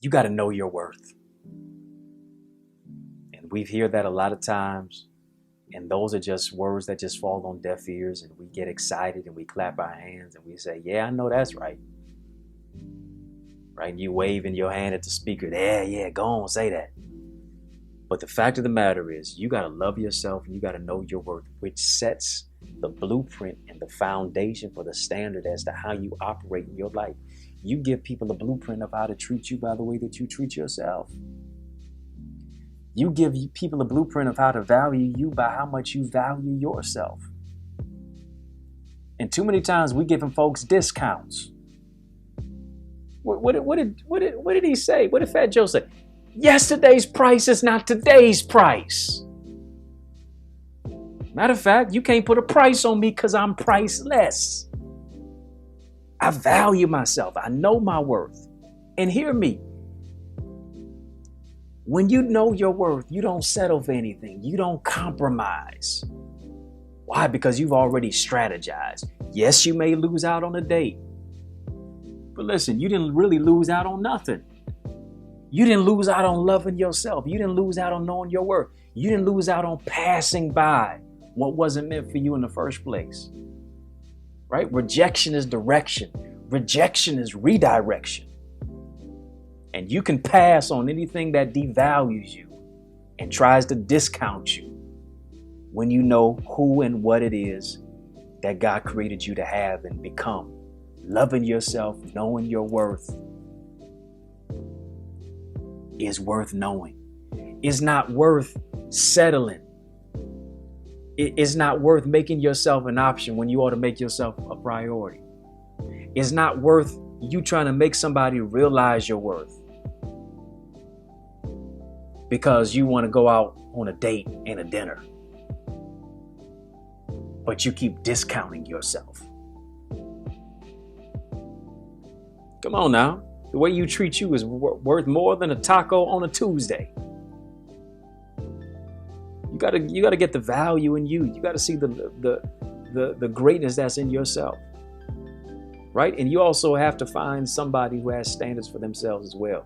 You got to know your worth. And we hear that a lot of times. And those are just words that just fall on deaf ears, and we get excited and we clap our hands and we say, yeah, I know that's right. Right? And you waving your hand at the speaker. Yeah, go on, say that. But the fact of the matter is, you got to love yourself and you got to know your worth, which sets the blueprint and the foundation for the standard as to how you operate in your life. You give people a blueprint of how to treat you by the way that you treat yourself. You give people a blueprint of how to value you by how much you value yourself. And too many times we giving folks discounts. What did he say? What did Fat Joe say? Yesterday's price is not today's price. Matter of fact, you can't put a price on me because I'm priceless. I value myself. I know my worth. And hear me. When you know your worth, you don't settle for anything. You don't compromise. Why? Because you've already strategized. Yes, you may lose out on a date. But listen, you didn't really lose out on nothing. You didn't lose out on loving yourself. You didn't lose out on knowing your worth. You didn't lose out on passing by what wasn't meant for you in the first place. Right? Rejection is direction. Rejection is redirection. And you can pass on anything that devalues you and tries to discount you when you know who and what it is that God created you to have and become. Loving yourself, knowing your worth is worth knowing. It's not worth settling. It's not worth making yourself an option when you ought to make yourself a priority. It's not worth you trying to make somebody realize your worth because you want to go out on a date and a dinner, but you keep discounting yourself. Come on now. The way you treat you is worth more than a taco on a Tuesday. You gotta get the value in you. You gotta see the greatness that's in yourself. Right? And you also have to find somebody who has standards for themselves as well.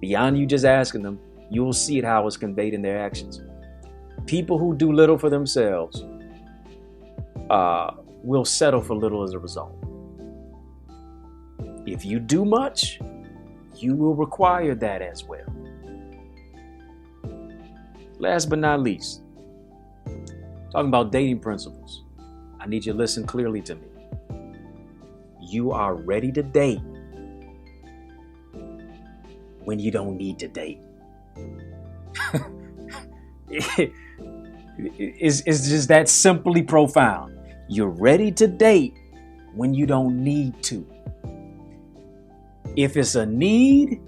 Beyond you just asking them, you will see it how it's conveyed in their actions. People who do little for themselves will settle for little as a result. If you do much, you will require that as well. Last but not least, talking about dating principles. I need you to listen clearly to me. You are ready to date when you don't need to date. It's just that simply profound. You're ready to date when you don't need to. If it's a need,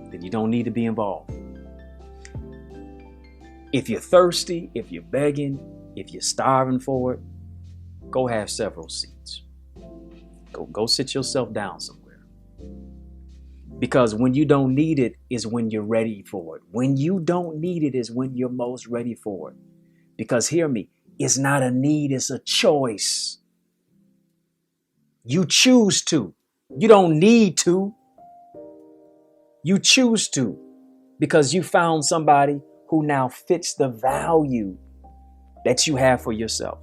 then you don't need to be involved. If you're thirsty, if you're begging, if you're starving for it, go have several seats. Go sit yourself down somewhere. Because when you don't need it is when you're ready for it. When you don't need it is when you're most ready for it. Because hear me, it's not a need, it's a choice. You choose to. You don't need to. You choose to because you found somebody who now fits the value that you have for yourself.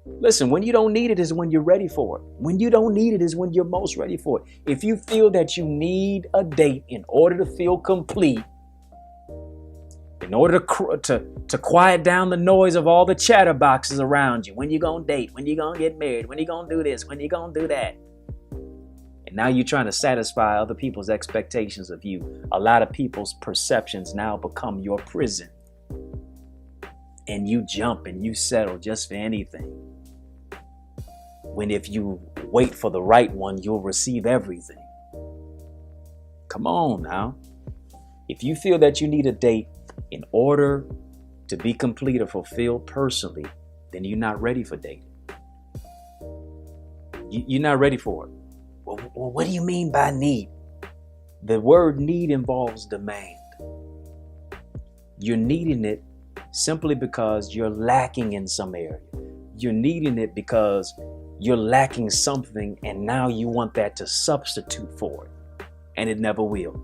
Listen, when you don't need it is when you're ready for it. When you don't need it is when you're most ready for it. If you feel that you need a date in order to feel complete, in order to quiet down the noise of all the chatterboxes around you, when you gonna date, when you gonna get married, when you gonna do this, when you gonna do that. And now you're trying to satisfy other people's expectations of you. A lot of people's perceptions now become your prison. And you jump and you settle just for anything. When if you wait for the right one, you'll receive everything. Come on now. If you feel that you need a date in order to be complete or fulfilled personally, then you're not ready for dating. You're not ready for it. Well, what do you mean by need? The word need involves demand. You're needing it simply because you're lacking in some area. You're needing it because you're lacking something, and now you want that to substitute for it, and it never will.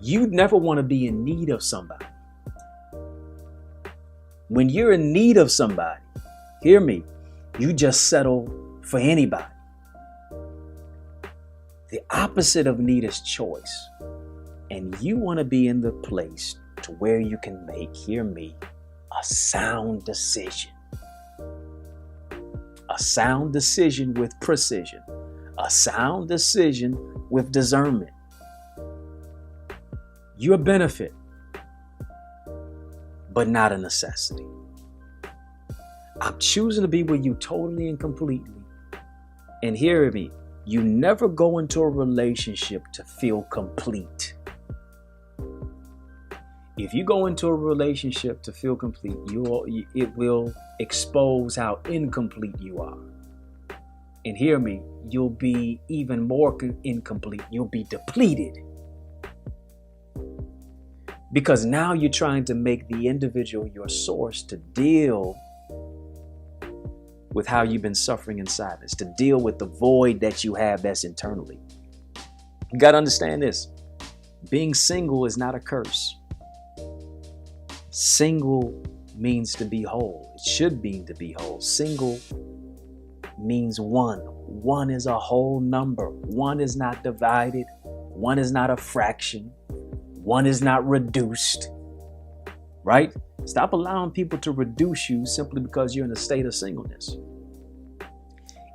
You never want to be in need of somebody. When you're in need of somebody, hear me, you just settle for anybody. The opposite of need is choice. And you want to be in the place to where you can make, hear me, a sound decision. A sound decision with precision. A sound decision with discernment. You're a benefit, but not a necessity. I'm choosing to be with you totally and completely. And hear me, you never go into a relationship to feel complete. If you go into a relationship to feel complete, it will expose how incomplete you are. And hear me, you'll be even more incomplete. You'll be depleted. Because now you're trying to make the individual your source to deal with how you've been suffering in silence, to deal with the void that you have that's internally. You got to understand this. Being single is not a curse. Single means to be whole. It should mean to be whole. Single means one. One is a whole number. One is not divided. One is not a fraction. One is not reduced. Right? Stop allowing people to reduce you simply because you're in a state of singleness.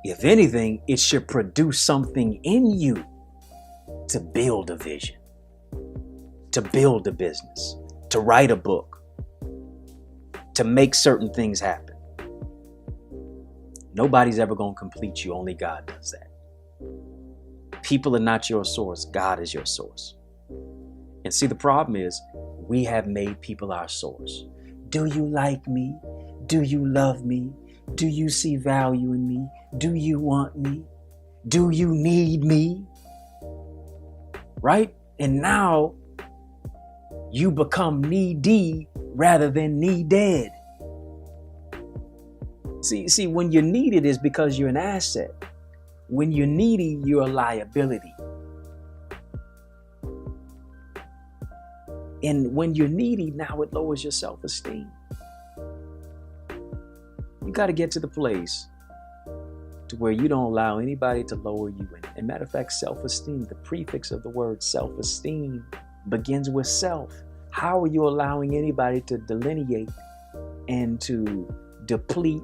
If anything, it should produce something in you to build a vision, to build a business, to write a book, to make certain things happen. Nobody's ever going to complete you. Only God does that. People are not your source. God is your source. And see, the problem is we have made people our source. Do you like me? Do you love me? Do you see value in me? Do you want me? Do you need me? Right? And now you become needy rather than needed. See, when you're needed is because you're an asset. When you're needy, you're a liability. And when you're needy, now it lowers your self-esteem. You got to get to the place to where you don't allow anybody to lower you. And matter of fact, self-esteem, the prefix of the word self-esteem begins with self. How are you allowing anybody to delineate and to deplete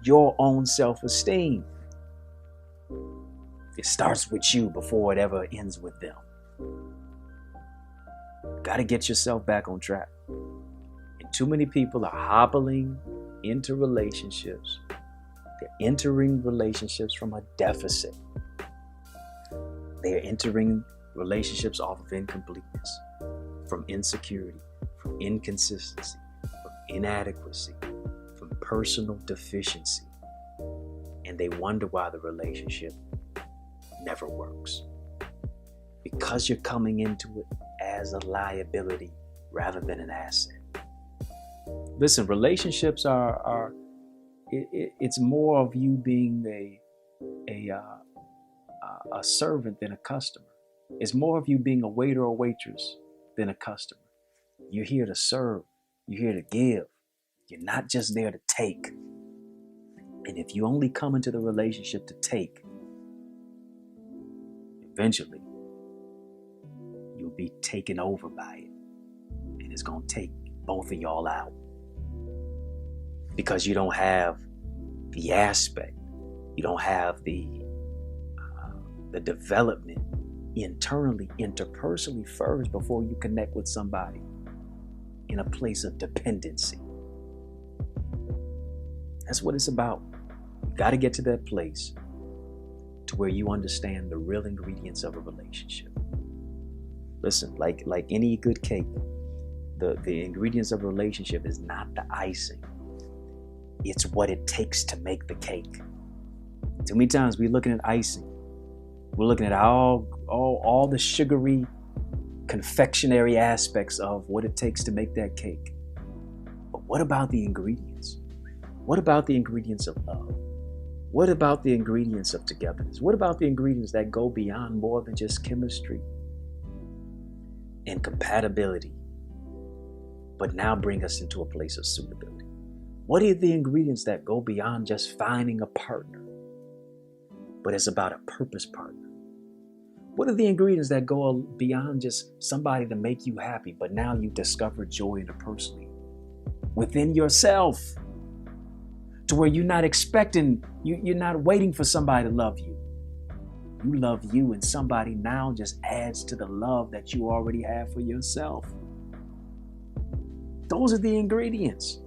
your own self-esteem? It starts with you before it ever ends with them. Got to get yourself back on track. And too many people are hobbling into relationships. They're entering relationships from a deficit. They're entering relationships off of incompleteness, from insecurity, from inconsistency, from inadequacy, from personal deficiency. And they wonder why the relationship never works. Because you're coming into it as a liability rather than an asset. Listen, relationships are it's more of you being a servant than a customer. It's more of you being a waiter or waitress than a customer. You're here to serve. You're here to give. You're not just there to take. And if you only come into the relationship to take, eventually you'll be taken over by it. And it's going to take both of y'all out. Because you don't have the aspect, you don't have the development internally, interpersonally first before you connect with somebody in a place of dependency. That's what it's about. You got to get to that place to where you understand the real ingredients of a relationship. Listen, like any good cake, the ingredients of a relationship is not the icing. It's what it takes to make the cake. Too many times we're looking at icing. We're looking at all the sugary confectionery aspects of what it takes to make that cake. But what about the ingredients? What about the ingredients of love? What about the ingredients of togetherness? What about the ingredients that go beyond more than just chemistry and compatibility, but now bring us into a place of suitability? What are the ingredients that go beyond just finding a partner, but it's about a purpose partner? What are the ingredients that go beyond just somebody to make you happy, but now you discover joy interpersonally within yourself, to where you're not expecting, you're not waiting for somebody to love you. You love you, and somebody now just adds to the love that you already have for yourself. Those are the ingredients.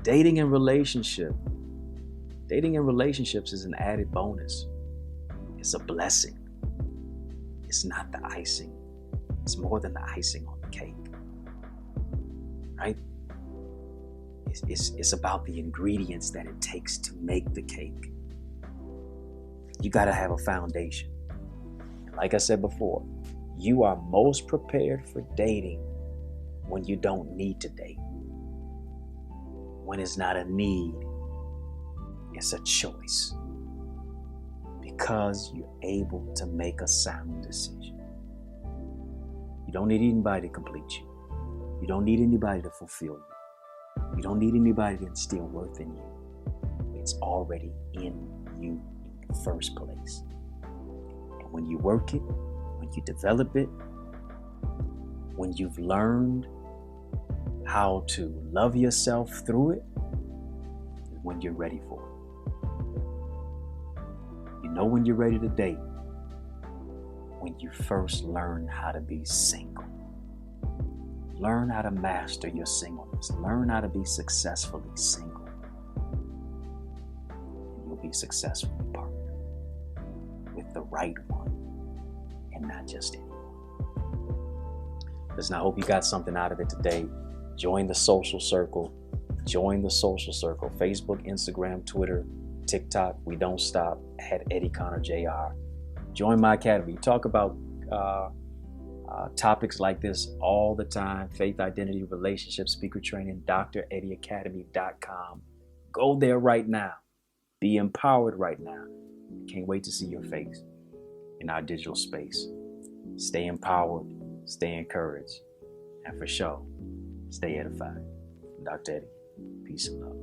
Dating and relationships is an added bonus. It's a blessing. It's not the icing. It's more than the icing on the cake, right? It's about the ingredients that it takes to make the cake. You got to have a foundation. Like I said before, you are most prepared for dating when you don't need to date. When it's not a need, it's a choice. Because you're able to make a sound decision. You don't need anybody to complete you. You don't need anybody to fulfill you. You don't need anybody to instill worth in you. It's already in you in the first place. And when you work it, when you develop it, when you've learned how to love yourself through it, is when you're ready for it. You know when you're ready to date, when you first learn how to be single. Learn how to master your singleness. Learn how to be successfully single. And you'll be successfully partnered with the right one and not just anyone. Listen, I hope you got something out of it today. Join the social circle. Join the social circle. Facebook, Instagram, Twitter, TikTok. We don't stop at Eddie Connor Jr. Join my academy. Talk about topics like this all the time. Faith, identity, relationship, speaker training, DrEddieAcademy.com. Go there right now. Be empowered right now. Can't wait to see your face in our digital space. Stay empowered, stay encouraged, and for sure, stay edified. Dr. Eddie, peace and love.